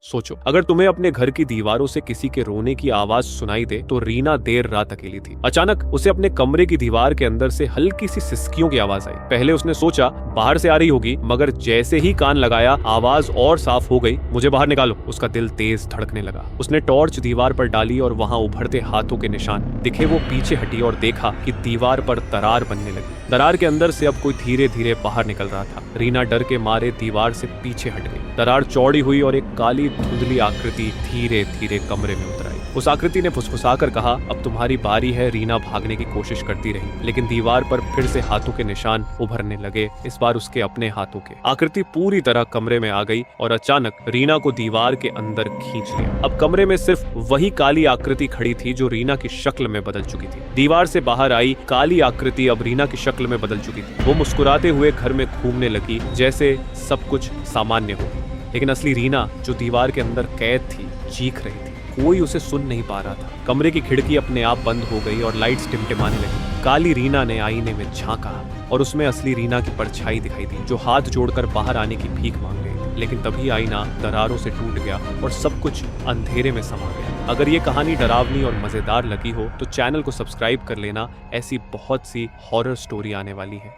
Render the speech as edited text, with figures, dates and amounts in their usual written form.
सोचो, अगर तुम्हें अपने घर की दीवारों से किसी के रोने की आवाज सुनाई दे तो रीना देर रात अकेली थी। अचानक उसे अपने कमरे की दीवार के अंदर से हल्की सी सिसकियों की आवाज आई। पहले उसने सोचा बाहर से आ रही होगी, मगर जैसे ही कान लगाया आवाज और साफ हो गई। मुझे बाहर निकालो। उसका दिल तेज धड़कने लगा। उसने टॉर्च दीवार पर डाली और वहां उभरते हाथों के निशान दिखे। वो पीछे हटी और देखा कि दीवार पर दरार बनने लगी। दरार के अंदर से अब कोई धीरे धीरे बाहर निकल रहा था। रीना डर के मारे दीवार से पीछे हट गई। दरार चौड़ी हुई और एक काली धुंधली आकृति धीरे धीरे कमरे में उतर आई। उस आकृति ने फुसफुसाकर कहा, अब तुम्हारी बारी है। रीना भागने की कोशिश करती रही, लेकिन दीवार पर फिर से हाथों के निशान उभरने लगे, इस बार उसके अपने हाथों के। आकृति पूरी तरह कमरे में आ गई और अचानक रीना को दीवार के अंदर खींच लिया। अब कमरे में सिर्फ वही काली आकृति खड़ी थी जो रीना की शक्ल में बदल चुकी थी। दीवार से बाहर आई काली आकृति अब रीना की शक्ल में बदल चुकी थी। वो मुस्कुराते हुए घर में घूमने लगी, जैसे सब कुछ सामान्य हो। लेकिन असली रीना जो दीवार के अंदर कैद थी, चीख रही थी। कोई उसे सुन नहीं पा रहा था। कमरे की खिड़की अपने आप बंद हो गई और लाइट्स टिमटिमाने लगी। काली रीना ने आईने में झांका और उसमें असली रीना की परछाई दिखाई दी, जो हाथ जोड़कर बाहर आने की भीख मांग रही थी। लेकिन तभी आईना दरारों से टूट गया और सब कुछ अंधेरे में समा गया। अगर ये कहानी डरावनी और मजेदार लगी हो तो चैनल को सब्सक्राइब कर लेना। ऐसी बहुत सी हॉरर स्टोरी आने वाली है।